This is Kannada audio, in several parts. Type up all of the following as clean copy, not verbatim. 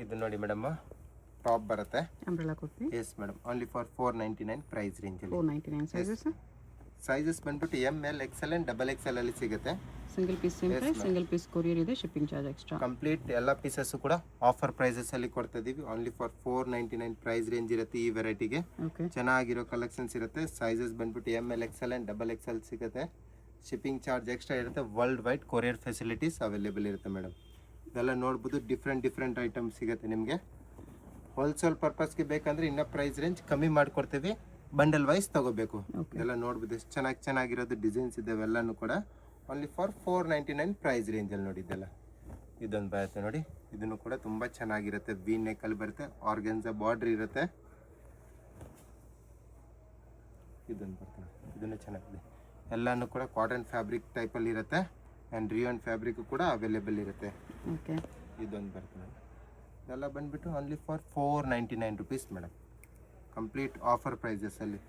ಇದು ನೋಡಿ ಮೇಡಮ್, ಟಾಪ್ ಬರುತ್ತೆ umbrella kurti. Yes madam, only for 499 price ರೇಂಜಲ್ಲಿ. 499 ಸೈಜಸ್. ಸೈಜಸ್ ಬಂದ್ಬಿಟ್ಟು M L XL and double XL ಅಲ್ಲಿ ಸಿಗುತ್ತೆ. Single piece same price, single piece courier ಇದೆ, ಶಿಪ್ಪಿಂಗ್ ಚಾರ್ಜ್ ಎಕ್ಸ್ಟ್ರಾ. ಕಂಪ್ಲೀಟ್ ಎಲ್ಲ ಪೀಸಸ್ಸು ಕೂಡ ಆಫರ್ ಪ್ರೈಸಸ್ ಅಲ್ಲಿ ಕೊಡ್ತಾ ಇದೀವಿ. ಓನ್ಲಿ ಫಾರ್ 499 ಪ್ರೈಸ್ ರೇಂಜ್ ಇರುತ್ತೆ ಈ ವೆರೈಟಿಗೆ. ಓಕೆ. ಚೆನ್ನಾಗಿರೋ ಕಲೆಕ್ಷನ್ಸ್ ಇರುತ್ತೆ. ಸೈಜಸ್ ಬಂದ್ಬಿಟ್ಟು M L XL and double Excel ಸಿಗುತ್ತೆ. ಶಿಪ್ಪಿಂಗ್ ಚಾರ್ಜ್ ಎಕ್ಸ್ಟ್ರಾ ಇರುತ್ತೆ. World wide courier facilities available ಇರುತ್ತೆ ಮೇಡಮ್. ಇದೆಲ್ಲ ನೋಡ್ಬೋದು, ಡಿಫ್ರೆಂಟ್ ಐಟಮ್ಸ್ ಸಿಗುತ್ತೆ ನಿಮಗೆ. ಹೋಲ್ಸೇಲ್ ಪರ್ಪಸ್ಗೆ ಬೇಕಂದ್ರೆ ಇನ್ನೂ ಪ್ರೈಸ್ ರೇಂಜ್ ಕಮ್ಮಿ ಮಾಡಿಕೊಡ್ತೀವಿ, ಬಂಡಲ್ ವೈಸ್ ತಗೋಬೇಕು. ಇದೆಲ್ಲ ನೋಡ್ಬೋದು ಎಷ್ಟು ಚೆನ್ನಾಗಿರೋದು ಡಿಸೈನ್ಸ್ ಇದ್ದಾವೆ ಎಲ್ಲನೂ ಕೂಡ. ಓನ್ಲಿ ಫಾರ್ 499 ಪ್ರೈಸ್ ರೇಂಜಲ್ಲಿ ನೋಡಿ. ಇದೆಲ್ಲ ಇದೊಂದು ಬರುತ್ತೆ ನೋಡಿ, ಇದನ್ನು ಕೂಡ ತುಂಬ ಚೆನ್ನಾಗಿರುತ್ತೆ. ವಿ ನೆಕ್ಕಲ್ಲಿ ಬರುತ್ತೆ, ಆರ್ಗೆನ್ಸಾ ಬಾರ್ಡ್ರ್ ಇರುತ್ತೆ. ಇದೊಂದು ಬರ್ತದೆ, ಇದನ್ನು ಚೆನ್ನಾಗಿದೆ. ಎಲ್ಲನೂ ಕೂಡ ಕಾಟನ್ ಫ್ಯಾಬ್ರಿಕ್ ಟೈಪಲ್ಲಿ ಇರುತ್ತೆ ಆ್ಯಂಡ್ ರಿಯಾನ್ ಫ್ಯಾಬ್ರಿಕ್ ಕೂಡ ಅವೈಲೇಬಲ್ ಇರುತ್ತೆ. ಓಕೆ. ಇದೊಂದು ಬರ್ತದೆ, ಇದೆಲ್ಲ ಬಂದುಬಿಟ್ಟು only for 499 rupees madam. Complete offer ಪ್ರೈಸಸಲ್ಲಿ.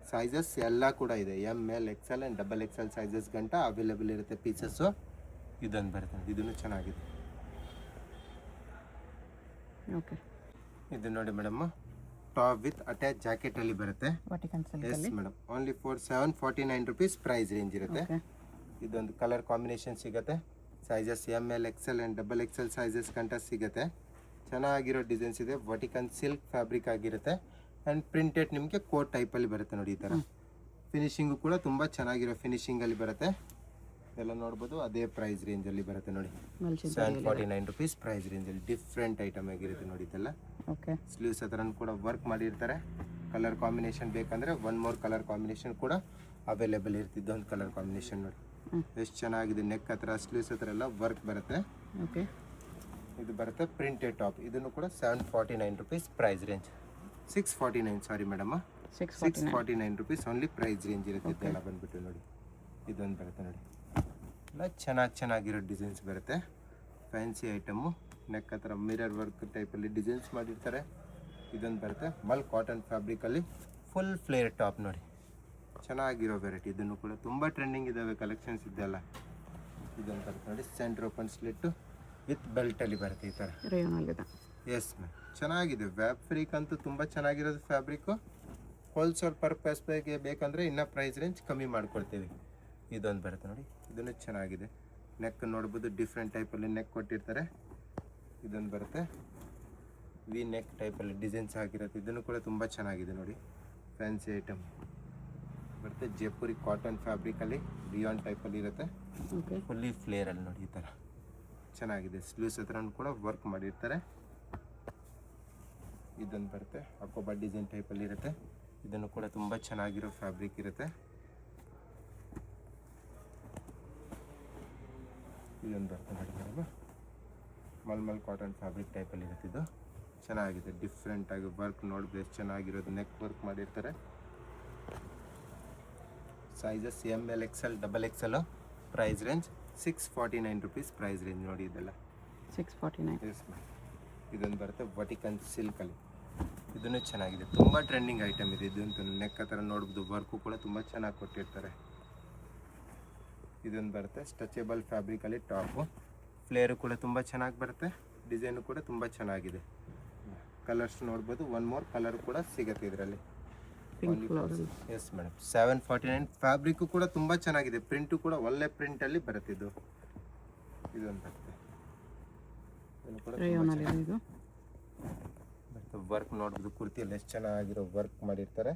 ಸೈಜಸ್ ಎಲ್ಲ ಕೂಡ ಇದೆ, M L XL and double XL sizes ಗಂಟ ಅವೈಲೇಬಲ್ ಇರುತ್ತೆ ಪೀಸಸ್ಸು. ಇದೊಂದು ಬರ್ತದೆ, ಇದನ್ನು ಚೆನ್ನಾಗಿದೆ. ಓಕೆ. ಇದು ನೋಡಿ ಮೇಡಮ್, ಟಾಪ್ ವಿತ್ ಅಟ್ಯಾಚ್ ಜಾಕೆಟಲ್ಲಿ ಬರುತ್ತೆ. Yes madam, only for 749 rupees price range ಇರುತ್ತೆ. ಇದೊಂದು ಕಲರ್ ಕಾಂಬಿನೇಷನ್ ಸಿಗುತ್ತೆ. Sizes M L XL and double XL sizes ಗಂಟ ಸಿಗುತ್ತೆ. ಚೆನ್ನಾಗಿರೋ ಡಿಸೈನ್ಸ್ ಇದೆ. ವರ್ಟಿಕನ್ ಸಿಲ್ಕ್ ಫ್ಯಾಬ್ರಿಕ್ ಆಗಿರುತ್ತೆ ಆ್ಯಂಡ್ ಪ್ರಿಂಟೆಡ್ ನಿಮಗೆ ಕೋಟ್ ಟೈಪಲ್ಲಿ ಬರುತ್ತೆ ನೋಡಿ. ಈ ಥರ ಫಿನಿಶಿಂಗು ಕೂಡ ತುಂಬ ಚೆನ್ನಾಗಿರೋ ಫಿನಿಶಿಂಗಲ್ಲಿ ಬರುತ್ತೆ. ಎಲ್ಲ ನೋಡ್ಬೋದು, ಅದೇ ಪ್ರೈಸ್ ರೇಂಜಲ್ಲಿ ಬರುತ್ತೆ ನೋಡಿ. 749 ರುಪೀಸ್ ಪ್ರೈಸ್ ರೇಂಜಲ್ಲಿ ಡಿಫ್ರೆಂಟ್ ಐಟಮ್ ಆಗಿರುತ್ತೆ ನೋಡಿ. ಇದೆಲ್ಲ ಓಕೆ. ಸ್ಲೀವ್ಸ್ ಹತ್ರ ಕೂಡ ವರ್ಕ್ ಮಾಡಿರ್ತಾರೆ. ಕಲರ್ ಕಾಂಬಿನೇಷನ್ ಬೇಕಂದರೆ ಒನ್ ಮೋರ್ ಕಲರ್ ಕಾಂಬಿನೇಷನ್ ಕೂಡ ಅವೈಲೇಬಲ್ ಇರುತ್ತೆ. ಇದೊಂದು ಕಲರ್ ಕಾಂಬಿನೇಷನ್ ನೋಡಿ ಎಷ್ಟು ಚೆನ್ನಾಗಿದೆ. ನೆಕ್ ಹತ್ರ ಸ್ಲೀವ್ಸ್ ಹತ್ರ ಎಲ್ಲ ವರ್ಕ್ ಬರುತ್ತೆ. ಓಕೆ. ಇದು ಬರುತ್ತೆ ಪ್ರಿಂಟೆಡ್ ಟಾಪ್. ಇದನ್ನು ಕೂಡ 749 rupees price range. 649 sorry madam, 649 rupees only price range ಇರುತ್ತೆ. ಇದೆಲ್ಲ ಬಂದುಬಿಟ್ಟು ನೋಡಿ, ಇದೊಂದು ಬರುತ್ತೆ ನೋಡಿ. ಎಲ್ಲ ಚೆನ್ನಾಗಿರೋ ಡಿಸೈನ್ಸ್ ಬರುತ್ತೆ. ಫ್ಯಾನ್ಸಿ ಐಟಮು, ನೆಕ್ ಹತ್ರ ಮಿರರ್ ವರ್ಕ್ ಟೈಪಲ್ಲಿ ಡಿಸೈನ್ಸ್ ಮಾಡಿರ್ತಾರೆ. ಇದೊಂದು ಬರುತ್ತೆ ಮಲ್ ಕಾಟನ್ ಫ್ಯಾಬ್ರಿಕಲ್ಲಿ ಫುಲ್ ಫ್ಲೇರ್ ಟಾಪ್ ನೋಡಿ, ಚೆನ್ನಾಗಿರೋ ವೆರೈಟಿ. ಇದನ್ನು ಕೂಡ ತುಂಬ ಟ್ರೆಂಡಿಂಗ್ ಇದ್ದಾವೆ ಕಲೆಕ್ಷನ್ಸ್ ಇದೆಲ್ಲ. ಇದೊಂದು ಬರುತ್ತೆ ನೋಡಿ, ಸೆಂಟ್ರ್ ಓಪನ್ ಸ್ಲಿಟ್ಟು ವಿತ್ ಬೆಲ್ಟಲ್ಲಿ ಬರುತ್ತೆ ಈ ಥರ. ಎಸ್ ಮ್ಯಾಮ್, ಚೆನ್ನಾಗಿದೆ. ಫ್ಯಾಬ್ರಿಕ್ ಅಂತೂ ತುಂಬ ಚೆನ್ನಾಗಿರೋದು ಫ್ಯಾಬ್ರಿಕ್ಕು. ಹೋಲ್ಸೇಲ್ ಪರ್ಪಸ್ ಬೇಕಂದರೆ ಇನ್ನೂ ಪ್ರೈಸ್ ರೇಂಜ್ ಕಮ್ಮಿ ಮಾಡ್ಕೊಳ್ತೀವಿ. ಇದೊಂದು ಬರುತ್ತೆ ನೋಡಿ, ಇದನ್ನು ಚೆನ್ನಾಗಿದೆ. ನೆಕ್ ನೋಡ್ಬೋದು, ಡಿಫ್ರೆಂಟ್ ಟೈಪಲ್ಲಿ ನೆಕ್ ಕೊಟ್ಟಿರ್ತಾರೆ. ಇದೊಂದು ಬರುತ್ತೆ ವಿ ನೆಕ್ ಟೈಪಲ್ಲಿ ಡಿಸೈನ್ಸ್ ಆಗಿರುತ್ತೆ. ಇದನ್ನು ಕೂಡ ತುಂಬ ಚೆನ್ನಾಗಿದೆ ನೋಡಿ. ಫ್ಯಾನ್ಸಿ ಐಟಮ್ ಬರುತ್ತೆ. ಜೈಪುರಿ ಕಾಟನ್ ಫ್ಯಾಬ್ರಿಕಲ್ಲಿ ರಿಯಾನ್ ಟೈಪಲ್ಲಿ ಇರುತ್ತೆ. ಫುಲ್ಲಿ ಫ್ಲೇರಲ್ಲಿ ನೋಡಿ ಈ ಥರ ಚೆನ್ನಾಗಿದೆ. ಸ್ಲೀವ್ಸ್ ಹತ್ರ ಕೂಡ ವರ್ಕ್ ಮಾಡಿರ್ತಾರೆ. ಇದೊಂದು ಬರುತ್ತೆ ಅಕೋಬಾ ಡಿಸೈನ್ ಟೈಪಲ್ಲಿ ಇರುತ್ತೆ. ಇದನ್ನು ಕೂಡ ತುಂಬ ಚೆನ್ನಾಗಿರೋ ಫ್ಯಾಬ್ರಿಕ್ ಇರುತ್ತೆ. ಇದೊಂದು ಬರುತ್ತೆ ನೋಡಿ ಮೇಡಮ್, ಮಲ್ಮಲ್ ಕಾಟನ್ ಫ್ಯಾಬ್ರಿಕ್ ಟೈಪಲ್ಲಿ ಇರುತ್ತೆ. ಇದು ಚೆನ್ನಾಗಿದೆ, ಡಿಫ್ರೆಂಟಾಗಿ ವರ್ಕ್ ನೋಡಿದ್ರೆ ಎಷ್ಟು ಚೆನ್ನಾಗಿರೋದು. ನೆಕ್ ವರ್ಕ್ ಮಾಡಿರ್ತಾರೆ. Sizes M L XL double XL. Price range 649 rupees price range ನೋಡಿ. ಇದೆಲ್ಲ 649. Yes ma'am. ಇದೊಂದು ಬರುತ್ತೆ ವರ್ಟಿಕನ್ ಸಿಲ್ಕಲ್ಲಿ. ಇದನ್ನು ಚೆನ್ನಾಗಿದೆ, ತುಂಬ ಟ್ರೆಂಡಿಂಗ್ ಐಟಮ್ ಇದೆ. ಇದಂತೂ ನೆಕ್ ಹತ್ರ ನೋಡ್ಬೋದು, ವರ್ಕು ಕೂಡ ತುಂಬ ಚೆನ್ನಾಗಿ ಕೊಟ್ಟಿರ್ತಾರೆ. ಇದೊಂದು ಬರುತ್ತೆ ಸ್ಟ್ರೆಚಬಲ್ ಫ್ಯಾಬ್ರಿಕಲ್ಲಿ ಟಾಪು. ಫ್ಲೇರು ಕೂಡ ತುಂಬ ಚೆನ್ನಾಗಿ ಬರುತ್ತೆ. ಡಿಸೈನು ಕೂಡ ತುಂಬ ಚೆನ್ನಾಗಿದೆ. ಕಲರ್ಸ್ ನೋಡ್ಬೋದು, ಒನ್ ಮೋರ್ ಕಲರ್ ಕೂಡ ಸಿಗುತ್ತೆ ಇದರಲ್ಲಿ. Yes madam, 749. ಫ್ಯಾಬ್ರಿಕ್ಕು ಕೂಡ ತುಂಬ ಚೆನ್ನಾಗಿದೆ. ಪ್ರಿಂಟು ಕೂಡ ಒಳ್ಳೆ ಪ್ರಿಂಟಲ್ಲಿ ಬರುತ್ತೆ. ಇದೊಂದು ಬರುತ್ತೆ, ಇದನ್ನು ಕೂಡ ವರ್ಕ್ ನೋಡ್ಬೋದು. ಕುರ್ತಿಯಲ್ಲಿ ಎಷ್ಟು ಚೆನ್ನಾಗಿರೋ ವರ್ಕ್ ಮಾಡಿರ್ತಾರೆ.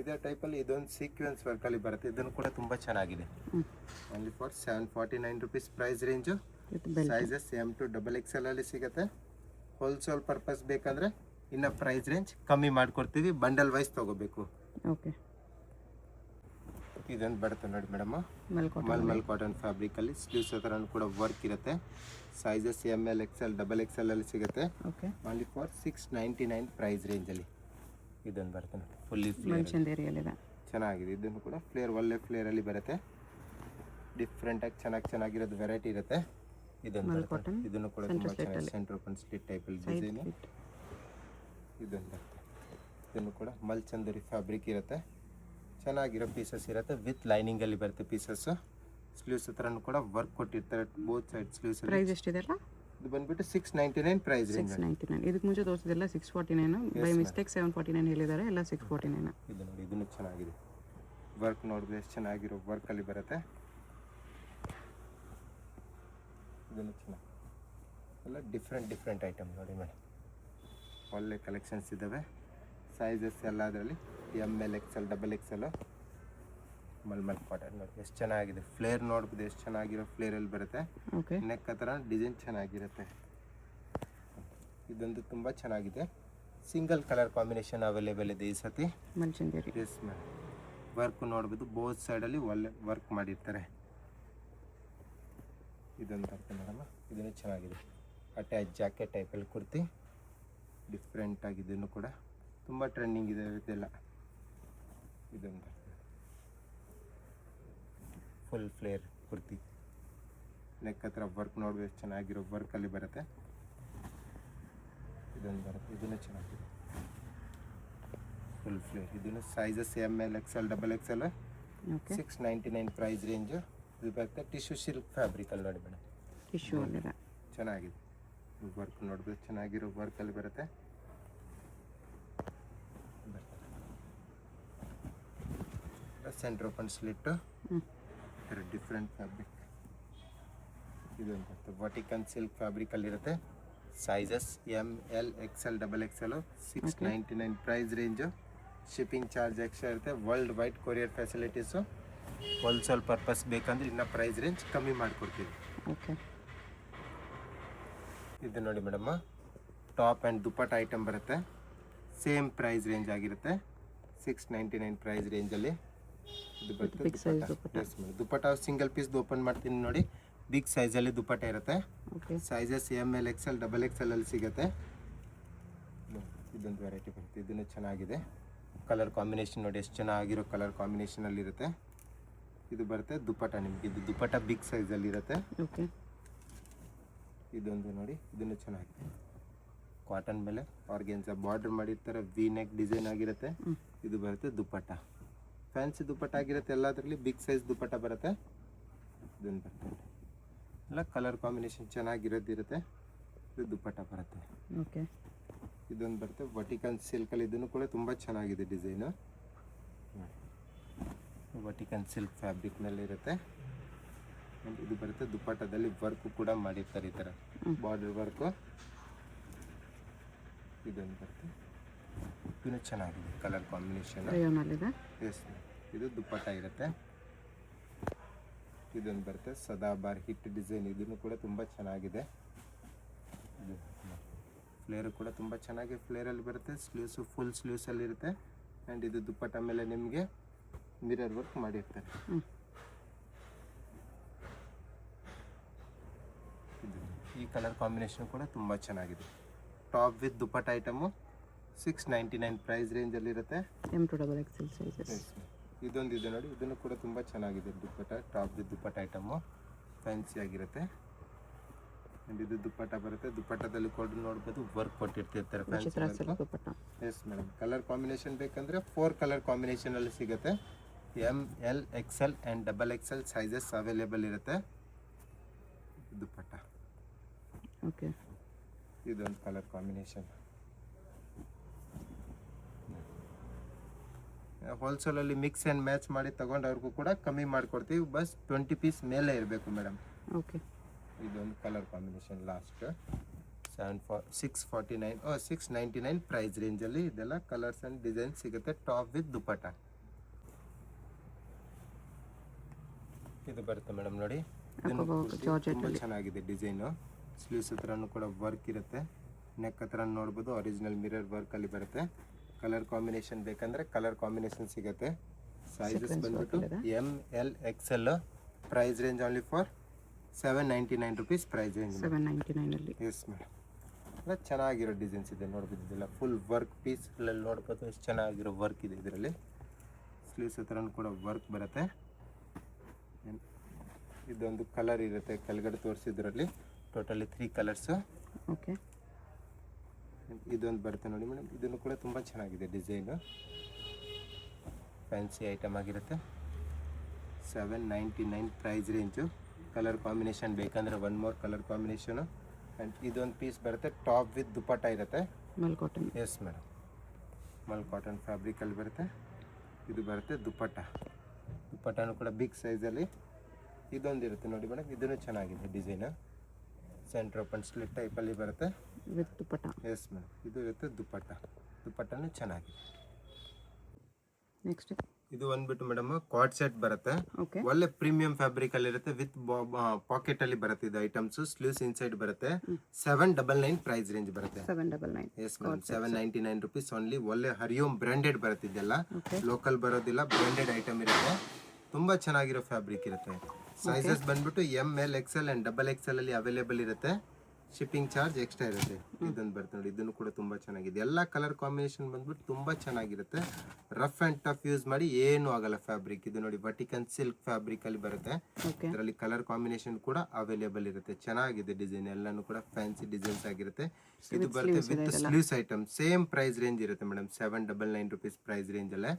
ಇದೇ ಟೈಪಲ್ಲಿ ಇದೊಂದು ಸೀಕ್ವೆನ್ಸ್ ವರ್ಕಲ್ಲಿ ಬರುತ್ತೆ. ಇದನ್ನು ಕೂಡ ತುಂಬ ಚೆನ್ನಾಗಿದೆ. Only for 749 rupees price range. Sizes M to double XL ಅಲ್ಲಿ ಸಿಗುತ್ತೆ. ಹೋಲ್ಸೇಲ್ ಪರ್ಪಸ್ ಬೇಕಂದರೆ ಇನ್ನು ಪ್ರೈಸ್ ರೇಂಜ್ ಕಮ್ಮಿ ಮಾಡ್ಕೊಡ್ತೀವಿ, ಬಂಡಲ್ ವೈಸ್ ತೊಗೋಬೇಕು. ಓಕೆ. ಇದೊಂದು ಬರುತ್ತೆ ನೋಡಿ ಮೇಡಮ್, ಮಲ್ ಕಾಟನ್ ಫ್ಯಾಬ್ರಿಕಲ್ಲಿ. ಸ್ಲೀವ್ಸ್ ಹತ್ರ ಕೂಡ ವರ್ಕ್ ಇರುತ್ತೆ. Sizes M L XL double XL ಅಲ್ಲಿ ಸಿಗುತ್ತೆ. ಓನ್ಲಿ ಫಾರ್ 699 ಪ್ರೈಸ್ ರೇಂಜಲ್ಲಿ. ಇದೊಂದು ಬರುತ್ತೆ ನೋಡಿ, ಫುಲ್ಲಿ ಫ್ಲೇರ್ ಚೆನ್ನಾಗಿದೆ. ಇದನ್ನು ಕೂಡ ಫ್ಲೇರ್ ಒಳ್ಳೆ ಫ್ಲೇರಲ್ಲಿ ಬರುತ್ತೆ. ಡಿಫ್ರೆಂಟಾಗಿ ಚೆನ್ನಾಗಿರೋದು ವೆರೈಟಿ ಇರುತ್ತೆ. ಇದೊಂದು ಬರುತ್ತೆ, ಇದನ್ನು ಕೂಡ ತುಂಬ ಚೆನ್ನಾಗಿ ಸೆಂಟರ್ ಓಪನ್ ಸ್ಲಿಟ್ ಟೈಪಲ್ಲಿ ಡಿಸೈನು. ಇದೊಂದು ಬರುತ್ತೆ, ಇದನ್ನು ಕೂಡ ಮಲ್ ಚಂದರಿ ಫ್ಯಾಬ್ರಿಕ್ ಇರುತ್ತೆ. ಚೆನ್ನಾಗಿರೋ ಪೀಸಸ್ ಇರುತ್ತೆ. ವಿತ್ ಲೈನಿಂಗಲ್ಲಿ ಬರುತ್ತೆ ಪೀಸಸ್ಸು. ಸ್ಲೀವ್ಸ್ ಹತ್ರನೂ ಕೂಡ ವರ್ಕ್ ಕೊಟ್ಟಿರ್ತಾರೆ ಬೋತ್ ಸೈಡ್ ಸ್ಲೀವ್ಸ್. ಪ್ರೈಸ್ ಎಷ್ಟಿದೆ? ಇದು ಬಂದ್ಬಿಟ್ಟು 699 ಪ್ರೈಸ್ ರೇಂಜ್. 699. ಇದಕ್ಕೆ ಮುಂಚೆ ತೋರಿಸಿದೆಲ್ಲ 649. ಬೈ ಮಿಸ್ಟೇಕ್ 749 ಹೇಳಿದ್ದಾರೆ, ಎಲ್ಲ 649. ಇದು ನೋಡಿ, ಇದನ್ನು ಚೆನ್ನಾಗಿದೆ. ವರ್ಕ್ ನೋಡಿದ್ರೆ ಎಷ್ಟು ಚೆನ್ನಾಗಿರೋ ವರ್ಕಲ್ಲಿ ಬರುತ್ತೆ. ಇದನ್ನು ಚೆನ್ನಾಗಿ ಎಲ್ಲ ಡಿಫ್ರೆಂಟ್ ಐಟಮ್ ನೋಡಿ ಮೇಡಮ್. ಒಳ್ಳೆ ಕಲೆಕ್ಷನ್ಸ್ ಇದ್ದಾವೆ. ಸೈಜಸ್ ಎಲ್ಲ ಅದರಲ್ಲಿ ML XL XXL. Mulmul cotton ನೋಡಿ ಎಷ್ಟು ಚೆನ್ನಾಗಿದೆ. ಫ್ಲೇರ್ ನೋಡ್ಬೋದು ಎಷ್ಟು ಚೆನ್ನಾಗಿರೋ ಫ್ಲೇರಲ್ಲಿ ಬರುತ್ತೆ. ಓಕೆ. ನೆಕ್ ಹತ್ರ ಡಿಸೈನ್ ಚೆನ್ನಾಗಿರುತ್ತೆ. ಇದೊಂದು ತುಂಬ ಚೆನ್ನಾಗಿದೆ. ಸಿಂಗಲ್ ಕಲರ್ ಕಾಂಬಿನೇಷನ್ ಅವೈಲೇಬಲ್ ಇದೆ ಈ ಸತಿ. ಮಲ್ಚಂದೇರಿ. Yes madam. ವರ್ಕ್ ನೋಡ್ಬೋದು, ಬೋತ್ ಸೈಡಲ್ಲಿ ಒಳ್ಳೆ ವರ್ಕ್ ಮಾಡಿರ್ತಾರೆ. ಇದೊಂದು ಬರುತ್ತೆ ಮೇಡಮ್, ಇದನ್ನು ಚೆನ್ನಾಗಿದೆ. ಅಟ್ಯಾಚ್ ಜಾಕೆಟ್ ಟೈಪಲ್ಲಿ ಕುರ್ತಿ, ಡಿಫ್ರೆಂಟ್ ಆಗಿದೆ. ಇದನ್ನು ಕೂಡ ತುಂಬ ಟ್ರೆಂಡಿಂಗ್ ಇದೆ ಇದೆಲ್ಲ. ಇದೊಂದು ಫುಲ್ ಫ್ಲೇರ್ ಕುರ್ತಿ, ನೆಕ್ ಹತ್ರ ವರ್ಕ್ ನೋಡ್ಬೋದು ಎಷ್ಟು ಚೆನ್ನಾಗಿರೋ ವರ್ಕಲ್ಲಿ ಬರುತ್ತೆ. ಇದೊಂದು ಬರುತ್ತೆ, ಇದನ್ನು ಚೆನ್ನಾಗಿದೆ. Full flare. ಇದನ್ನು sizes ML XL XXL. Okay. 699 price range. ಇದು ಬರುತ್ತೆ ಟಿಶ್ಯೂ ಸಿಲ್ಕ್ ಫ್ಯಾಬ್ರಿಕಲ್ಲಿ ನೋಡಿ ಮೇಡಮ್. ಟಿಶ್ಯೂ ಅಲ್ಲಿದೆ. ಚೆನ್ನಾಗಿದೆ. ವರ್ಕ್ ನೋಡ್ಬೋದು ಚೆನ್ನಾಗಿರೋ ವರ್ಕಲ್ಲಿ ಬರುತ್ತೆ. Centre open slit, different fabric. ಇದೊಂದು ಬರುತ್ತೆ ವರ್ಟಿಕನ್ ಸಿಲ್ಕ್ ಫ್ಯಾಬ್ರಿಕಲ್ಲಿರುತ್ತೆ. Sizes ML XL XXL. 699 price range. Shipping charge extra ಇರುತ್ತೆ. World wide courier facilities. Wholesale purpose ಬೇಕಂದ್ರೆ ಇನ್ನೂ ಪ್ರೈಸ್ ರೇಂಜ್ ಕಮ್ಮಿ ಮಾಡಿಕೊಡ್ತೀವಿ. ಓಕೆ. ಇದು ನೋಡಿ madam, top and dupatta item ಬರುತ್ತೆ. ಸೇಮ್ ಪ್ರೈಸ್ ರೇಂಜ್ ಆಗಿರುತ್ತೆ. 699 ಪ್ರೈಸ್ ರೇಂಜಲ್ಲಿ ಇದು ಬರುತ್ತೆ. Big size dupatta. Yes madam. Dupatta single piece open ಮಾಡ್ತೀನಿ ನೋಡಿ. ಬಿಗ್ ಸೈಜಲ್ಲಿ ದುಪ್ಪಟ್ಟ ಇರುತ್ತೆ. Okay. Sizes ML XL XXL ಅಲ್ಲಿ ಸಿಗುತ್ತೆ. ಇದೊಂದು ವೆರೈಟಿ ಬರುತ್ತೆ, ಇದನ್ನು ಚೆನ್ನಾಗಿದೆ. ಕಲರ್ ಕಾಂಬಿನೇಷನ್ ನೋಡಿ ಎಷ್ಟು ಚೆನ್ನಾಗಿರೋ ಕಲರ್ ಕಾಂಬಿನೇಷನಲ್ಲಿ ಇರುತ್ತೆ. ಇದು ಬರುತ್ತೆ ದುಪ್ಪಟ್ಟ ನಿಮಗೆ. ಇದು ದುಪ್ಪಟ್ಟ ಬಿಗ್ ಸೈಜಲ್ಲಿ ಇರುತ್ತೆ. ಓಕೆ. ಇದೊಂದು ನೋಡಿ, ಇದನ್ನು ಚೆನ್ನಾಗಿದೆ. ಕಾಟನ್ ಮೇಲೆ ಆರ್ಗೆನ್ಸಾ ಬಾರ್ಡರ್ ಮಾಡಿರ್ತಾರೆ, ವಿ ನೆಕ್ ಡಿಸೈನ್ ಆಗಿರುತ್ತೆ. ಇದು ಬರುತ್ತೆ ದುಪ್ಪಟ್ಟ. ಫ್ಯಾನ್ಸಿ ದುಪ್ಪಟ್ಟ ಆಗಿರುತ್ತೆ ಎಲ್ಲದರಲ್ಲಿ. ಬಿಗ್ ಸೈಜ್ ದುಪ್ಪಟ್ಟ ಬರುತ್ತೆ. ಇದೊಂದು ಬರುತ್ತೆ ಎಲ್ಲ ಕಲರ್ ಕಾಂಬಿನೇಷನ್ ಚೆನ್ನಾಗಿರೋದಿರುತ್ತೆ. ಇದು ದುಪ್ಪಟ್ಟ ಬರುತ್ತೆ. ಓಕೆ. ಇದೊಂದು ಬರುತ್ತೆ ವರ್ಟಿಕನ್ ಸಿಲ್ಕಲ್ಲಿ. ಇದನ್ನು ಕೂಡ ತುಂಬ ಚೆನ್ನಾಗಿದೆ ಡಿಸೈನು. ವರ್ಟಿಕನ್ ಸಿಲ್ಕ್ ಫ್ಯಾಬ್ರಿಕ್ನಲ್ಲಿ ಇರುತ್ತೆ. ಇದು ಬರುತ್ತೆ ದುಪ್ಪಟ್ಟದಲ್ಲಿ ವರ್ಕು ಕೂಡ ಮಾಡಿರ್ತಾರೆ ಈ ಥರ ಬಾರ್ಡರ್ ವರ್ಕು. ಇದೊಂದು ಬರುತ್ತೆ, ಇದನ್ನು ಚೆನ್ನಾಗಿದೆ ಕಲರ್ ಕಾಂಬಿನೇಷನ್. ಎಸ್, ಇದು ದುಪ್ಪಟ್ಟ ಇರುತ್ತೆ. ಇದೊಂದು ಬರುತ್ತೆ ಸದಾಬಾರ್ ಹಿಟ್ ಡಿಸೈನ್. ಇದನ್ನು ಕೂಡ ತುಂಬ ಚೆನ್ನಾಗಿದೆ. ಇದು ಫ್ಲೇರು ಕೂಡ ತುಂಬ ಚೆನ್ನಾಗಿ ಫ್ಲೇರಲ್ಲಿ ಬರುತ್ತೆ. ಸ್ಲೀವ್ಸು ಫುಲ್ ಸ್ಲೀವ್ಸಲ್ಲಿ ಇರುತ್ತೆ. ಆ್ಯಂಡ್ ಇದು ದುಪ್ಪಟ್ಟ ಮೇಲೆ ನಿಮಗೆ ಮಿರರ್ ವರ್ಕ್ ಮಾಡಿರ್ತಾರೆ. ಇದು ಈ ಕಲರ್ ಕಾಂಬಿನೇಷನ್ ಕೂಡ ತುಂಬ ಚೆನ್ನಾಗಿದೆ. Top with dupatta item 699 price ರೇಂಜಲ್ಲಿರುತ್ತೆ. M2 XXL sizes. ಇದೊಂದು ಇದೆ ನೋಡಿ, ಇದನ್ನು ಕೂಡ ತುಂಬ ಚೆನ್ನಾಗಿದೆ dupatta. Top with dupatta item fancy ಆಗಿರುತ್ತೆ. ಆ್ಯಂಡ್ ಇದು ದುಪ್ಪಟ್ಟ ಬರುತ್ತೆ. ದುಪ್ಪಟ್ಟದಲ್ಲಿ ಕೂಡ ನೋಡ್ಬೋದು ವರ್ಕ್ ಕೊಟ್ಟಿರ್ತಿರ್ತಾರೆ fancy. Yes madam. Colour combination ಬೇಕಂದರೆ 4 ಕಲರ್ ಕಾಂಬಿನೇಷನಲ್ಲಿ ಸಿಗುತ್ತೆ. ML XL and XXL sizes available ಇರುತ್ತೆ. ದುಪ್ಪಟ್ಟ. ಓಕೆ. ಇದೊಂದು ಕಲರ್ ಕಾಂಬಿನೇಷನ್. ಹೋಲ್ಸೇಲಲ್ಲಿ ಮಿಕ್ಸ್ ಆ್ಯಂಡ್ ಮ್ಯಾಚ್ ಮಾಡಿ ತಗೊಂಡವ್ರಿಗೂ ಕೂಡ ಕಮ್ಮಿ ಮಾಡಿಕೊಡ್ತೀವಿ. ಬಸ್ 20 ಪೀಸ್ ಮೇಲೆ ಇರಬೇಕು ಮೇಡಮ್. ಓಕೆ. ಇದೊಂದು ಕಲರ್ ಕಾಂಬಿನೇಷನ್ ಲಾಸ್ಟ್ 699 ಪ್ರೈಸ್ ರೇಂಜಲ್ಲಿ ಇದೆಲ್ಲ ಕಲರ್ಸ್ ಆ್ಯಂಡ್ ಡಿಸೈನ್ ಸಿಗುತ್ತೆ. ಟಾಪ್ ವಿತ್ ದುಪ್ಪಟ್ಟ. ಇದು ಬರುತ್ತೆ ಮೇಡಮ್ ನೋಡಿ, ತುಂಬ ಚೆನ್ನಾಗಿದೆ ಡಿಸೈನು. ಸ್ಲೀವ್ಸ್ ಹತ್ರನೂ ಕೂಡ ವರ್ಕ್ ಇರುತ್ತೆ. ನೆಕ್ ಹತ್ರ ನೋಡ್ಬೋದು ಒರಿಜಿನಲ್ ಮಿರರ್ ವರ್ಕಲ್ಲಿ ಬರುತ್ತೆ. ಕಲರ್ ಕಾಂಬಿನೇಷನ್ ಬೇಕಂದರೆ ಕಲರ್ ಕಾಂಬಿನೇಷನ್ ಸಿಗುತ್ತೆ. ಸೈಜಸ್ ಬಂದ್ಬಿಟ್ಟು ML XL. Price range only for 799 rupees price range. 799 yes madam. ಎಲ್ಲ ಚೆನ್ನಾಗಿರೋ ಡಿಸೈನ್ಸ್ ಇದೆ ನೋಡ್ಬೋದು. ಇದೆಲ್ಲ ಫುಲ್ ವರ್ಕ್ ಪೀಸ್ ಅಲ್ಲಿ ನೋಡ್ಬೋದು ಎಷ್ಟು ಚೆನ್ನಾಗಿರೋ ವರ್ಕ್ ಇದೆ ಇದರಲ್ಲಿ. ಸ್ಲೀವ್ಸ್ ಹತ್ರನೂ ಕೂಡ ವರ್ಕ್ ಬರುತ್ತೆ. ಇದೊಂದು ಕಲರ್ ಇರುತ್ತೆ ಕೆಳಗಡೆ ತೋರಿಸಿದ್ರಲ್ಲಿ. Totally 3 colours. ಓಕೆ. ಇದೊಂದು ಬರುತ್ತೆ ನೋಡಿ ಮೇಡಮ್, ಇದನ್ನು ಕೂಡ ತುಂಬ ಚೆನ್ನಾಗಿದೆ ಡಿಸೈನು. ಫ್ಯಾನ್ಸಿ ಐಟಮ್ ಆಗಿರುತ್ತೆ. 799 ಪ್ರೈಸ್ ರೇಂಜು. ಕಲರ್ ಕಾಂಬಿನೇಷನ್ ಬೇಕಂದರೆ 1 ಮೋರ್ ಕಲರ್ ಕಾಂಬಿನೇಷನು ಆ್ಯಂಡ್ ಇದೊಂದು ಪೀಸ್ ಬರುತ್ತೆ ಟಾಪ್ ವಿತ್ ದುಪಟ್ಟ ಇರುತ್ತೆ. ಮಲ್ ಕಾಟನ್. ಎಸ್ ಮೇಡಮ್, ಮಲ್ ಕಾಟನ್ ಫ್ಯಾಬ್ರಿಕಲ್ಲಿ ಬರುತ್ತೆ. ಇದು ಬರುತ್ತೆ ದುಪಟ್ಟನೂ ಕೂಡ ಬಿಗ್ ಸೈಜಲ್ಲಿ ಇದೊಂದು ಇರುತ್ತೆ ನೋಡಿ ಮೇಡಮ್. ಇದನ್ನು ಚೆನ್ನಾಗಿದೆ ಡಿಸೈನ್. ಸೆಂಟ್ರ್ ಓಪನ್ ಸ್ಲಿಟ್ ಟೈಪಲ್ಲಿ ಬರುತ್ತೆ ವಿತ್ ದುಪಟ್ಟ. ಎಸ್ ಮೇಡಮ್, ಇದು ಇರುತ್ತೆ ದುಪಟ್ಟನೂ ಚೆನ್ನಾಗಿದೆ. ನೆಕ್ಸ್ಟ್ ಇದು ಬಂದ್ಬಿಟ್ಟು ಮೇಡಮ್ ಕ್ವಾಡ್ ಸೆಟ್ ಬರುತ್ತೆ. ಓಕೆ. ಒಳ್ಳೆ ಪ್ರೀಮಿಯಂ ಫ್ಯಾಬ್ರಿಕ್ ಅಲ್ಲಿ ಇರುತ್ತೆ ವಿತ್ ಪಾಕೆಟ್ ಅಲ್ಲಿ ಬರುತ್ತೆ. ಇದು ಐಟಮ್ಸ್ ಸ್ಲೀವ್ಸ್ ಇನ್ಸೈಡ್ ಬರುತ್ತೆ. 799 ಪ್ರೈಸ್ ರೇಂಜ್ ಬರುತ್ತೆ. 799. Yes madam, 799 rupees only. ಒಳ್ಳೆ ಹರಿಯೋಮ್ ಬ್ರಾಂಡೆಡ್ ಬರುತ್ತೆ. ಇದೆಲ್ಲ ಲೋಕಲ್ ಬರೋದಿಲ್ಲ, ಬ್ರಾಂಡೆಡ್ ಐಟಮ್ ಇರುತ್ತೆ. ತುಂಬಾ ಚೆನ್ನಾಗಿರೋ ಫ್ಯಾಬ್ರಿಕ್ ಇರುತ್ತೆ. ಸೈಜಸ್ ಬಂದ್ಬಿಟ್ಟು ML XL ಅಂಡ್ XXL ಅಲ್ಲಿ ಅವೈಲೇಬಲ್ ಇರುತ್ತೆ. ಶಿಪ್ಪಿಂಗ್ ಚಾರ್ಜ್ ಎಕ್ಸ್ಟ್ರಾ ಇರುತ್ತೆ. ಇದೊಂದು ಬರುತ್ತೆ ನೋಡಿ, ಇದನ್ನು ಕೂಡ ತುಂಬಾ ಚೆನ್ನಾಗಿದೆ. ಎಲ್ಲ ಕಲರ್ ಕಾಂಬಿನೇಷನ್ ಬಂದ್ಬಿಟ್ಟು ತುಂಬಾ ಚೆನ್ನಾಗಿರುತ್ತೆ. ರಫ್ ಅಂಡ್ ಟಫ್ ಯೂಸ್ ಮಾಡಿ ಏನು ಆಗಲ್ಲ ಫ್ಯಾಬ್ರಿಕ್. ಇದು ನೋಡಿ ವಟಿಕನ್ ಸಿಲ್ಕ್ ಫ್ಯಾಬ್ರಿಕ್ ಅಲ್ಲಿ ಬರುತ್ತೆ. ಇದರಲ್ಲಿ ಕಲರ್ ಕಾಂಬಿನೇಷನ್ ಕೂಡ ಅವೈಲೇಬಲ್ ಇರುತ್ತೆ. ಚೆನ್ನಾಗಿದೆ ಡಿಸೈನ್, ಎಲ್ಲಾನು ಕೂಡ ಫ್ಯಾನ್ಸಿ ಡಿಸೈನ್ಸ್ ಆಗಿರುತ್ತೆ. ಇದು ಬರುತ್ತೆ with sleeves item. Same price range ಇರುತ್ತೆ ಮೇಡಮ್, 799 ರುಪೀಸ್ ಪ್ರೈಸ್ ರೇಂಜ್ ಅಲ್ಲೇ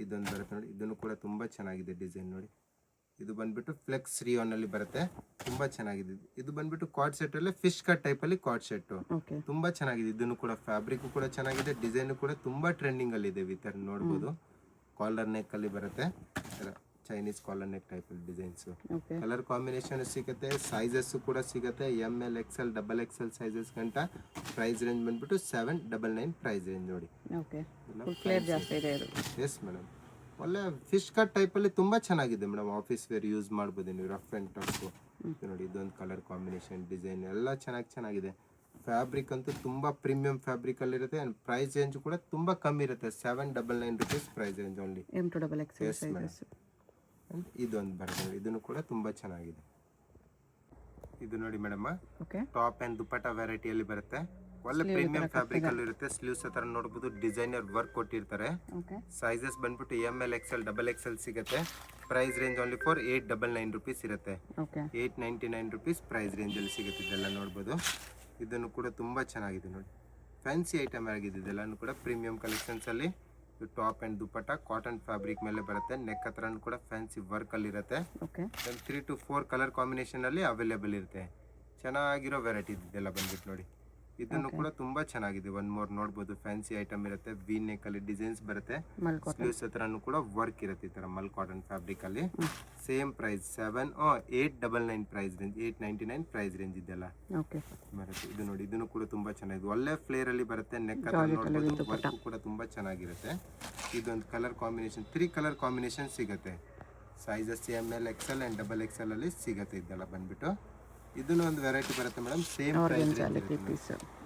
ಇದೊಂದು ಬರುತ್ತೆ ನೋಡಿ. ಇದನ್ನು ಕೂಡ ತುಂಬಾ ಚೆನ್ನಾಗಿದೆ ಡಿಸೈನ್ ನೋಡಿ. ಇದು ಬಂದ್ಬಿಟ್ಟು ಫ್ಲೆಕ್ಸ್ ರಿಯಾನ್ ಅಲ್ಲಿ ಬರುತ್ತೆ. ತುಂಬಾ ಚೆನ್ನಾಗಿದೆ. ಇದು ಬಂದ್ಬಿಟ್ಟು ಕ್ವಾಡ್ ಸೆಟ್ ಅಲ್ಲಿ ಫಿಶ್ ಕಟ್ ಟೈಪ್ ಅಲ್ಲಿ ಕ್ವಾಡ್ ಸೆಟ್ ತುಂಬಾ ಚೆನ್ನಾಗಿದೆ. ಇದನ್ನು ಕೂಡ ಫ್ಯಾಬ್ರಿಕ್ ಕೂಡ ಚೆನ್ನಾಗಿದೆ. ಡಿಸೈನ್ ಕೂಡ ತುಂಬಾ ಟ್ರೆಂಡಿಂಗ್ ಅಲ್ಲಿ ಇದೆ. ಈ ತರ ನೋಡಬಹುದು. ಕಾಲರ್ ನೆಕ್ ಅಲ್ಲಿ ಬರುತ್ತೆ. ಚೈನೀಸ್ ಕಾಲರ್ ನೆಕ್ ಟೈಪ್ ಅಲ್ಲಿ ಡಿಸೈನ್ಸ್. ಕಲರ್ ಕಾಂಬಿನೇಷನ್ ಸಿಗುತ್ತೆ. ಸೈಜಸ್ ಕೂಡ ಸಿಗುತ್ತೆ. ML XL XXL ಸೈಜಸ್ ಗಂಟ. ಪ್ರೈಸ್ ರೇಂಜ್ ಬಂದ್ಬಿಟ್ಟು 799 ಪ್ರೈಸ್ ರೇಂಜ್ ನೋಡಿ. ಎಸ್ ಮೇಡಮ್, ಒಳ್ಳೆ ಫಿಶ್ ಕಟ್ ಟೈಪ್ ಅಲ್ಲಿ ತುಂಬಾ ಚೆನ್ನಾಗಿದೆ ಮೇಡಮ್. ಆಫೀಸ್ ವೇರ್ ಯೂಸ್ ಮಾಡ್ಬೋದು ನೀವು. ರಫ್ ಅಂಡ್ ಟಫ್ ನೋಡಿ. ಇದೊಂದು ಕಲರ್ ಕಾಂಬಿನೇಷನ್ ಡಿಸೈನ್ ಎಲ್ಲ ಚೆನ್ನಾಗಿದೆ. ಫ್ಯಾಬ್ರಿಕ್ ಅಂತೂ ತುಂಬಾ ಪ್ರೀಮಿಯಂ ಫ್ಯಾಬ್ರಿಕ್ ಅಲ್ಲಿ ಇರುತ್ತೆ. ಅಂಡ್ ಪ್ರೈಸ್ ರೇಂಜ್ ಕೂಡ ತುಂಬಾ ಕಮ್ಮಿ ಇರುತ್ತೆ. 799 rupees price range only. M to XXL. ಇದೊಂದು ಬರುತ್ತೆ. ಇದನ್ನು ಕೂಡ ತುಂಬಾ ಚೆನ್ನಾಗಿದೆ. ಇದು ನೋಡಿ ಮೇಡಮ್, ಟಾಪ್ ಅಂಡ್ ದುಪಟ್ಟ ವೆರೈಟಿಯಲ್ಲಿ ಬರುತ್ತೆ. ಒಳ್ಳೆ ಪ್ರೀಮಿಯಂ ಫ್ಯಾಬ್ರಿಕ್ ಅಲ್ಲಿ ಇರುತ್ತೆ. ಸ್ಲೀವ್ಸ್ ಹತ್ರ ನೋಡಬಹುದು ಡಿಸೈನರ್ ವರ್ಕ್ ಕೊಟ್ಟಿರ್ತಾರೆ. ಸೈಜಸ್ ಬಂದ್ಬಿಟ್ಟು ML XL XXL ಸಿಗುತ್ತೆ. Price range only for 899 rupees ಇರುತ್ತೆ. 899 ರುಪೀಸ್ ಪ್ರೈಸ್ ರೇಂಜ್ ಅಲ್ಲಿ ಸಿಗುತ್ತೆ. ಇದೆಲ್ಲ ನೋಡಬಹುದು. ಇದನ್ನು ಕೂಡ ತುಂಬಾ ಚೆನ್ನಾಗಿದೆ ನೋಡಿ. ಫ್ಯಾನ್ಸಿ ಐಟಮ್ ಆಗಿದೆ. ಇದೆಲ್ಲನೂ ಕೂಡ ಪ್ರೀಮಿಯಂ ಕಲೆಕ್ಷನ್ಸ್ ಅಲ್ಲಿ. Top and dupatta cotton fabric ಮೇಲೆ ಬರುತ್ತೆ. ನೆಕ್ ಹತ್ರ ಕೂಡ ಫ್ಯಾನ್ಸಿ ವರ್ಕ್ ಅಲ್ಲಿ ಇರುತ್ತೆ. 3 to 4 ಕಲರ್ ಕಾಂಬಿನೇಷನ್ ಅಲ್ಲಿ ಅವೈಲೇಬಲ್ ಇರುತ್ತೆ. ಚೆನ್ನಾಗಿರೋ ವೆರೈಟಿ ಇದೆಲ್ಲ ಬಂದ್ಬಿಟ್ಟು ನೋಡಿ. ಇದನ್ನು ಕೂಡ ತುಂಬಾ ಚೆನ್ನಾಗಿದೆ. ಒನ್ ಮೋರ್ ನೋಡಬಹುದು. ಫ್ಯಾನ್ಸಿ ಐಟಮ್ ಇರುತ್ತೆ. ವಿ ನೆಕ್ ಅಲ್ಲಿ ಡಿಸೈನ್ಸ್ ಬರುತ್ತೆ. ಸ್ಲೀವ್ಸ್ ಹತ್ರನೂ ಕೂಡ ವರ್ಕ್ ಇರುತ್ತೆ. ಈ ತರ ಮಲ್ ಕಾಟನ್ ಫ್ಯಾಬ್ರಿಕ್ ಅಲ್ಲಿ. Same price 899 price range. 899 price range ಇದೆಲ್ಲ ಬರುತ್ತೆ. ಇದು ನೋಡಿ, ಇದನ್ನು ಕೂಡ ತುಂಬಾ ಚೆನ್ನಾಗಿದೆ. ಒಳ್ಳೆ ಫ್ಲೇರ್ ಅಲ್ಲಿ ಬರುತ್ತೆ. ನೆಕ್ ಹತ್ರ ನೋಡಬಹುದು. ವರ್ಕ್ ಕೂಡ ತುಂಬಾ ಚೆನ್ನಾಗಿರುತ್ತೆ. ಇದೊಂದು ಕಲರ್ ಕಾಂಬಿನೇಷನ್ 3 ಕಲರ್ ಕಾಂಬಿನೇಷನ್ ಸಿಗುತ್ತೆ. Sizes ML XL and XXL ಅಲ್ಲಿ ಸಿಗುತ್ತೆ. ಇದೆಲ್ಲ ಬಂದ್ಬಿಟ್ಟು ಇದನ್ನು ಒಂದು ವೆರೈಟಿ ಬರುತ್ತೆ ಮೇಡಮ್. ಸೇಮ್ ಪ್ರೈಸ್ ರೇಂಜ್ ಇರುತ್ತೆ.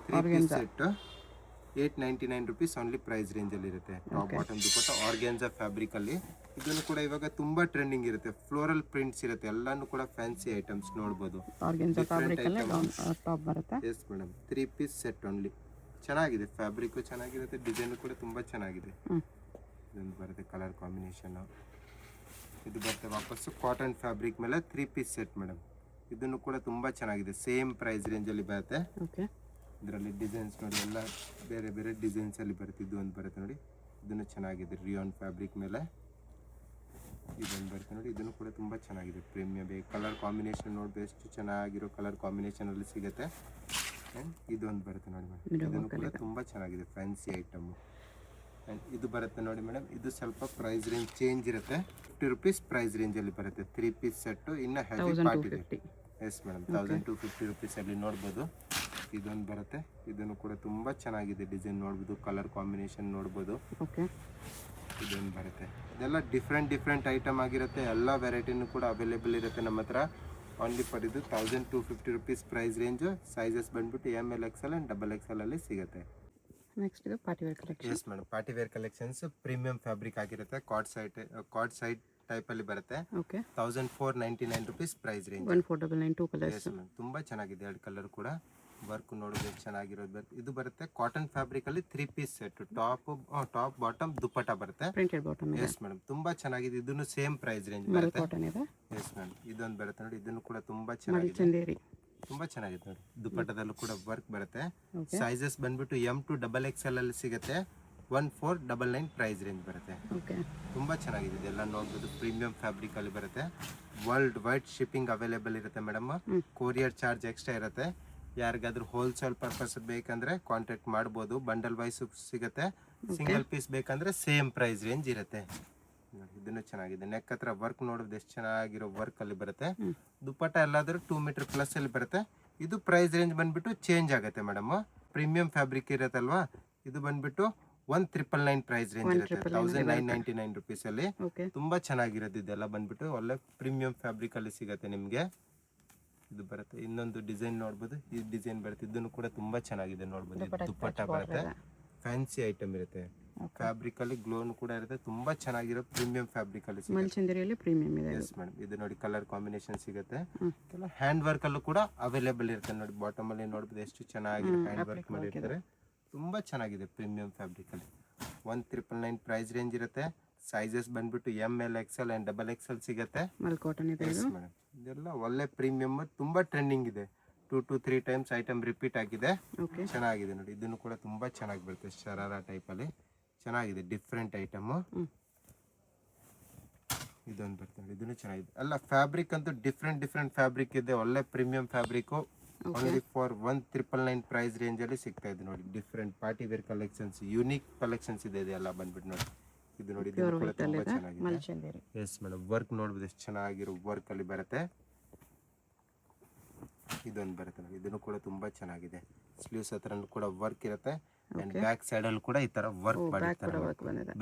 3 piece set 899 rupees only price range ಅಲ್ಲಿ ಇರುತ್ತೆ. Top bottom dupatta organza fabric ಅಲ್ಲಿ. ಇದನ್ನು ಕೂಡ ಇವಾಗ ತುಂಬಾ ಟ್ರೆಂಡಿಂಗ್ ಇರುತ್ತೆ. ಫ್ಲೋರಲ್ ಪ್ರಿಂಟ್ಸ್ ಇರುತ್ತೆ. ಎಲ್ಲಾನು ಕೂಡ ಫ್ಯಾನ್ಸಿ ಐಟಮ್ಸ್ ನೋಡಬಹುದು. Yes madam, 3 piece set only. ಚೆನ್ನಾಗಿದೆ. ಫ್ಯಾಬ್ರಿಕ್ ಚೆನ್ನಾಗಿರುತ್ತೆ. ಡಿಸೈನ್ ಕೂಡ ತುಂಬಾ ಚೆನ್ನಾಗಿದೆ. ಇದೊಂದು ಬರುತ್ತೆ ಕಲರ್ ಕಾಂಬಿನೇಷನ್. ಇದು ಬರುತ್ತೆ ವಾಪಸ್ಸು ಕಾಟನ್ ಫ್ಯಾಬ್ರಿಕ್ ಮೇಲೆ 3 ಪೀಸ್ ಸೆಟ್ ಮೇಡಮ್. ಇದನ್ನು ಕೂಡ ತುಂಬಾ ಚೆನ್ನಾಗಿದೆ. ಸೇಮ್ ಪ್ರೈಸ್ ರೇಂಜ್ ಅಲ್ಲಿ ಬರುತ್ತೆ. ಇದರಲ್ಲಿ ಡಿಸೈನ್ಸ್ ನೋಡಿ, ಎಲ್ಲ ಬೇರೆ ಬೇರೆ ಡಿಸೈನ್ಸ್ ಅಲ್ಲಿ ಬರುತ್ತೆ. ಇದು ಒಂದು ಬರುತ್ತೆ ನೋಡಿ. ಇದನ್ನು ಚೆನ್ನಾಗಿದೆ. ರಿಯಾನ್ ಫ್ಯಾಬ್ರಿಕ್ ಮೇಲೆ ಇದೊಂದು ಬರುತ್ತೆ ನೋಡಿ. ಇದನ್ನು ಕೂಡ ತುಂಬಾ ಚೆನ್ನಾಗಿದೆ. ಪ್ರೀಮಿಯಂ ಕಲರ್ ಕಾಂಬಿನೇಷನ್ ನೋಡ್ಬೇಕು ಎಷ್ಟು ಚೆನ್ನಾಗಿರೋ ಕಲರ್ ಕಾಂಬಿನೇಷನ್ ಅಲ್ಲಿ ಸಿಗುತ್ತೆ. ಇದೊಂದು ಬರುತ್ತೆ ನೋಡಿ ಮೇಡಮ್. ಇದನ್ನು ಕೂಡ ತುಂಬಾ ಚೆನ್ನಾಗಿದೆ. Fancy item. ಇದು ಬರುತ್ತೆ ನೋಡಿ ಮೇಡಮ್. ಇದು ಸ್ವಲ್ಪ ಪ್ರೈಸ್ ರೇಂಜ್ ಚೇಂಜ್ ಇರುತ್ತೆ. 50 ರುಪೀಸ್ ಪ್ರೈಸ್ ರೇಂಜ್ ಅಲ್ಲಿ ಬರುತ್ತೆ. 3 ಪೀಸ್ ಸೆಟ್. ಇನ್ನು heavy party wear. Yes madam, 1250 rupees ಅಲ್ಲಿ ನೋಡ್ಬೋದು. ಇದೊಂದು ಬರುತ್ತೆ. ಇದನ್ನು ಕೂಡ ತುಂಬಾ ಚೆನ್ನಾಗಿದೆ. ಡಿಸೈನ್ ನೋಡ್ಬೋದು. ಕಲರ್ ಕಾಂಬಿನೇಷನ್ ನೋಡ್ಬೋದು. ಇದೊಂದು ಬರುತ್ತೆ. ಇದೆಲ್ಲ ಡಿಫ್ರೆಂಟ್ ಐಟಮ್ ಆಗಿರುತ್ತೆ. ಎಲ್ಲ ವೆರೈಟಿನೂ ಕೂಡ ಅವೈಲೇಬಲ್ ಇರುತ್ತೆ ನಮ್ಮ ಹತ್ರ. ಓನ್ಲಿ ಫಾರ್ ಇದು 1250 ರುಪೀಸ್ ಪ್ರೈಸ್ ರೇಂಜ್. ಸೈಜಸ್ ಬಂದ್ಬಿಟ್ಟು ML XL ಅಂಡ್ XXL ಅಲ್ಲಿ ಸಿಗುತ್ತೆ. ನೆಕ್ಸ್ಟ್ ಇದು party wear collection. Yes madam, party wear collections premium fabric ಆಗಿರುತ್ತೆ. ಕಾರ್ಡ್ ಸೈಡ್ ಟೈಪ್ ಅಲ್ಲಿ ಬರುತ್ತೆ. 1499 ರುಪೀಸ್ ಪ್ರೈಸ್ ರೇಂಜ್. 1499 2 ಕಲರ್ಸ್. ತುಂಬಾ ಚೆನ್ನಾಗಿದೆ. 2 ಕಲರ್ ಕೂಡ ವರ್ಕ್ ನೋಡೋದು ಚೆನ್ನಾಗಿರೋದು ಬರುತ್ತೆ. ಇದು ಬರುತ್ತೆ ಕಾಟನ್ ಫ್ಯಾಬ್ರಿಕ್ ಅಲ್ಲಿ 3 piece set. Top bottom dupatta ಬರುತ್ತೆ. Printed bottom. ಎಸ್ ಮೇಡಮ್, ತುಂಬಾ ಚೆನ್ನಾಗಿದೆ. ಇದನ್ನು ಸೇಮ್ ಪ್ರೈಸ್ ರೇಂಜ್ ಬರುತ್ತೆ. ಎಸ್ ಮೇಡಮ್, ಇದೊಂದು ಬರುತ್ತೆ ನೋಡಿ. ಇದನ್ನು ಕೂಡ ತುಂಬಾ ಚೆನ್ನಾಗಿದೆ. ತುಂಬಾ ಚೆನ್ನಾಗಿದೆ ನೋಡಿ. ದುಪಟ್ಟದಲ್ಲೂ ಕೂಡ ವರ್ಕ್ ಬರುತ್ತೆ. ಸೈಜಸ್ ಬಂದ್ಬಿಟ್ಟು M to XXL ಅಲ್ಲಿ ಸಿಗುತ್ತೆ. 1499 ಪ್ರೈಸ್ ರೇಂಜ್ ಬರುತ್ತೆ. ತುಂಬಾ ಚೆನ್ನಾಗಿದೆ. ಇದೆಲ್ಲ ನೋಡ್ಬೋದು. ಪ್ರೀಮಿಯಂ ಫ್ಯಾಬ್ರಿಕ್ ಅಲ್ಲಿ ಬರುತ್ತೆ. ವರ್ಲ್ಡ್ ವೈಡ್ ಶಿಪ್ಪಿಂಗ್ ಅವೈಲೇಬಲ್ ಇರುತ್ತೆ ಮೇಡಮ್. ಕೊರಿಯರ್ ಚಾರ್ಜ್ ಎಕ್ಸ್ಟ್ರಾ ಇರುತ್ತೆ. ಯಾರಿಗಾದ್ರೂ ಹೋಲ್ಸೇಲ್ ಪರ್ಪಸ್ ಬೇಕಂದ್ರೆ ಕಾಂಟ್ಯಾಕ್ಟ್ ಮಾಡ್ಬೋದು. ಬಂಡಲ್ ವೈಸ್ ಸಿಗುತ್ತೆ. ಸಿಂಗಲ್ ಪೀಸ್ ಬೇಕಂದ್ರೆ ಸೇಮ್ ಪ್ರೈಸ್ ರೇಂಜ್ ಇರುತ್ತೆ. ಇದನ್ನು ಚೆನ್ನಾಗಿದೆ. ನೆಕ್ ಹತ್ರ ವರ್ಕ್ ನೋಡೋದು ಎಷ್ಟು ಚೆನ್ನಾಗಿರೋ ವರ್ಕ್ ಅಲ್ಲಿ ಬರುತ್ತೆ. ದುಪ್ಪಟ್ಟ ಎಲ್ಲಾದ್ರೂ 2 ಮೀಟರ್ ಪ್ಲಸ್ ಅಲ್ಲಿ ಬರುತ್ತೆ. ಇದು ಪ್ರೈಸ್ ರೇಂಜ್ ಬಂದ್ಬಿಟ್ಟು ಚೇಂಜ್ ಆಗುತ್ತೆ ಮೇಡಮ್. ಪ್ರೀಮಿಯಂ ಫ್ಯಾಬ್ರಿಕ್ ಇರುತ್ತಲ್ವಾ, ಇದು ಬಂದ್ಬಿಟ್ಟು 1999 ಪ್ರೈಸ್ ರೇಂಜ್ ಇರುತ್ತೆ. 1999 ರುಪೀಸ್ ಅಲ್ಲಿ ತುಂಬಾ ಚೆನ್ನಾಗಿರೋದು. ಇದೆಲ್ಲ ಬಂದ್ಬಿಟ್ಟು ಒಳ್ಳೆ ಪ್ರೀಮಿಯಂ ಫ್ಯಾಬ್ರಿಕ್ ಅಲ್ಲಿ ಸಿಗುತ್ತೆ ನಿಮ್ಗೆ. ಇದು ಬರುತ್ತೆ. ಇನ್ನೊಂದು ಡಿಸೈನ್ ನೋಡ್ಬೋದು, ಈ ಡಿಸೈನ್ ಬರುತ್ತೆ. ಇದನ್ನು ಕೂಡ ತುಂಬಾ ಚೆನ್ನಾಗಿದೆ ನೋಡ್ಬೋದು. ದುಪ್ಪಟ್ಟ ಬರುತ್ತೆ, ಫ್ಯಾನ್ಸಿ ಐಟಮ್ ಇರುತ್ತೆ. ಫ್ಯಾಬ್ರಿಕ್ ಅಲ್ಲಿ ಗ್ಲೋನ್ ಕೂಡ ಇರುತ್ತೆ. ತುಂಬಾ ಚೆನ್ನಾಗಿರೋ ಪ್ರೀಮಿಯಂ ಫ್ಯಾಬ್ರಿಕ್ ಅಲ್ಲಿ ಮಲ್ಚಂದೇರಿಯಲ್ಲಿ ಪ್ರೀಮಿಯಂ ಇದೆ. Yes madam. ಇದು ನೋಡಿ ಕಲರ್ ಕಾಂಬಿನೇಷನ್ ಸಿಗುತ್ತೆ. ಹ್ಯಾಂಡ್ ವರ್ಕ್ ಅಲ್ಲೂ ಕೂಡ ಅವೈಲೇಬಲ್ ಇರುತ್ತೆ ನೋಡಿ. ಬಾಟಮ್ ಅಲ್ಲಿ ನೋಡ್ಬೋದು ಎಷ್ಟು ಚೆನ್ನಾಗಿ ಹ್ಯಾಂಡ್ ವರ್ಕ್ ಮಾಡಿರ್ತಾರೆ. ತುಂಬಾ ಚೆನ್ನಾಗಿದೆ ಪ್ರೀಮಿಯಂ ಫ್ಯಾಬ್ರಿಕ್ ಅಲ್ಲಿ. 1999 ಪ್ರೈಸ್ ರೇಂಜ್ ಇರುತ್ತೆ. ಸೈಜಸ್ ಬಂದ್ಬಿಟ್ಟು ML XL ಅಂಡ್ XXL ಸಿಗುತ್ತೆ. ಕಾಟನ್ ಇದೆ ಮೇಡಮ್. ಇದೆಲ್ಲ ಒಳ್ಳೆ ಪ್ರೀಮಿಯಂ, ತುಂಬಾ ಟ್ರೆಂಡಿಂಗ್ ಇದೆ. 2 to 3 ಟೈಮ್ಸ್ ಐಟಮ್ ರಿಪೀಟ್ ಆಗಿದೆ. ಚೆನ್ನಾಗಿದೆ ನೋಡಿ. ಇದನ್ನು ಕೂಡ ತುಂಬಾ ಚೆನ್ನಾಗಿ ಬರುತ್ತೆ. ಶರಾರ ಟೈಪ್ ಅಲ್ಲಿ ಚೆನ್ನಾಗಿದೆ. Different item. ಇದೊಂದು ಬರ್ತದೆ. ಇದನ್ನು ಚೆನ್ನಾಗಿದೆ. ಅಲ್ಲ ಫ್ಯಾಬ್ರಿಕ್ ಅಂತೂ ಡಿಫ್ರೆಂಟ್ ಫ್ಯಾಬ್ರಿಕ್ ಇದೆ. ಒಳ್ಳೆ premium fabric. Only for 1999 price range ಅಲ್ಲಿ ಸಿಗ್ತಾ ಇದೆ ನೋಡಿ. Different party wear collections, unique collections ಇದೆ. ಇದೆಲ್ಲ ಬಂದ್ಬಿಟ್ಟು ನೋಡಿ. ಇದು ನೋಡಿ, ಇದು ಕೂಡ ತುಂಬಾ ಚೆನ್ನಾಗಿದೆ. S madam. ವರ್ಕ್ ನೋಡ್ಬೋದು ಎಷ್ಟು ಚೆನ್ನಾಗಿರೋ ವರ್ಕ್ ಅಲ್ಲಿ ಬರುತ್ತೆ. ಇದೊಂದು ಬರುತ್ತೆ ನೋಡಿ. ಇದನ್ನು ಕೂಡ ತುಂಬಾ ಚೆನ್ನಾಗಿದೆ. ಸ್ಲೀವ್ಸ್ ಹತ್ರ ಕೂಡ ವರ್ಕ್ ಇರುತ್ತೆ. ಅಂಡ್ ಬ್ಯಾಕ್ ಸೈಡ್ ಅಲ್ಲಿ ಕೂಡ ಈ ತರ ವರ್ಕ್ ಮಾಡಿರ್ತಾರೆ.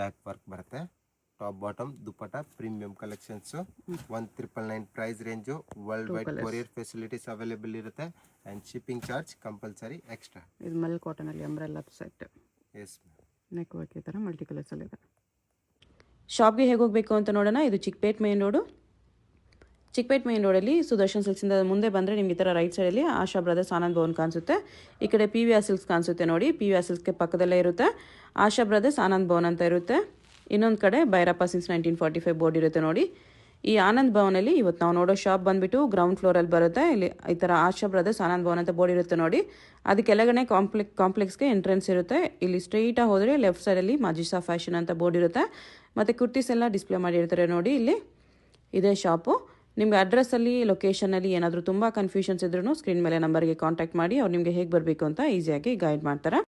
ಬ್ಯಾಕ್ ವರ್ಕ್ ಬರುತ್ತೆ. Top bottom dupatta premium collections. 1999 price range. World wide courier facilities available ಇರುತ್ತೆ. And shipping charge compulsory extra. ಇದು ಮಲ್ ಕಾಟನ್ ಅಲ್ಲಿ umbrella set. Yes neck work ಈ ತರ ಮಲ್ಟಿ ಕಲರ್ಸ್ ಅಲ್ಲಿ ಇದೆ. ಶಾಪ್ಗೆ ಹೇಗೆ ಹೋಗಬೇಕು ಅಂತ ನೋಡೋಣ. ಇದು Chickpet main road. Chickpet main ರೋಡಲ್ಲಿ ಸುದರ್ಶನ್ ಸಿಲ್ಕ್ಸಿಂದ ಮುಂದೆ ಬಂದರೆ ನಿಮ್ಗೆ ಈ ಥರ ರೈಟ್ ಸೈಡಲ್ಲಿ ಆಶಾ ಬ್ರದರ್ಸ್ ಆನಂದ್ ಭವನ್ ಕಾಣಿಸುತ್ತೆ. ಈ ಕಡೆ PVR ಸಿಲ್ಕ್ಸ್ ಕಾಣಿಸುತ್ತೆ ನೋಡಿ. PVR ಸಿಲ್ಕ್ಸ್ಗೆ ಪಕ್ಕದಲ್ಲೇ ಇರುತ್ತೆ ಆಶಾ ಬ್ರದರ್ಸ್ ಆನಂದ್ ಭವನ್ ಅಂತ ಇರುತ್ತೆ. ಇನ್ನೊಂದು ಕಡೆ ಭೈರಪ್ಪ ಸಿನ್ಸ್ 1945 ಬೋರ್ಡ್ ಇರುತ್ತೆ ನೋಡಿ. ಈ ಆನಂದ್ ಭವನಲ್ಲಿ ಇವತ್ತು ನಾವು ನೋಡೋ ಶಾಪ್ ಬಂದುಬಿಟ್ಟು ಗ್ರೌಂಡ್ ಫ್ಲೋರಲ್ಲಿ ಬರುತ್ತೆ. ಇಲ್ಲಿ ಈ ಥರ ಆಶಾ ಬ್ರದರ್ಸ್ ಆನಂದ್ ಭವನ್ ಅಂತ ಬೋರ್ಡ್ ಇರುತ್ತೆ ನೋಡಿ. ಅದಕ್ಕೆಲ್ಲಗಡೆ ಕಾಂಪ್ಲೆಕ್ಸ್ಗೆ ಎಂಟ್ರೆನ್ಸ್ ಇರುತ್ತೆ. ಇಲ್ಲಿ ಸ್ಟ್ರೈಟಾಗಿ ಹೋದರೆ ಲೆಫ್ಟ್ ಸೈಡಲ್ಲಿ ಮಾಜಿಸಾ ಫ್ಯಾಷನ್ ಅಂತ ಬೋರ್ಡ್ ಇರುತ್ತೆ. ಮತ್ತು ಕುರ್ತೀಸ್ ಎಲ್ಲ ಡಿಸ್ಪ್ಲೇ ಮಾಡಿರ್ತಾರೆ ನೋಡಿ. ಇಲ್ಲಿ ಇದೇ ಶಾಪು. ನಿಮಗೆ ಅಡ್ರೆಸ್ಸಲ್ಲಿ ಲೊಕೇಶನಲ್ಲಿ ಏನಾದರೂ ತುಂಬ ಕನ್ಫ್ಯೂಷನ್ಸ್ ಇದ್ರೂ ಸ್ಕ್ರೀನ್ ಮೇಲೆ ನಂಬರ್ಗೆ ಕಾಂಟ್ಯಾಕ್ಟ್ ಮಾಡಿ ಅವ್ರು ನಿಮಗೆ ಹೇಗೆ ಬರಬೇಕು ಅಂತ ಈಸಿಯಾಗಿ ಗೈಡ್ ಮಾಡ್ತಾರೆ.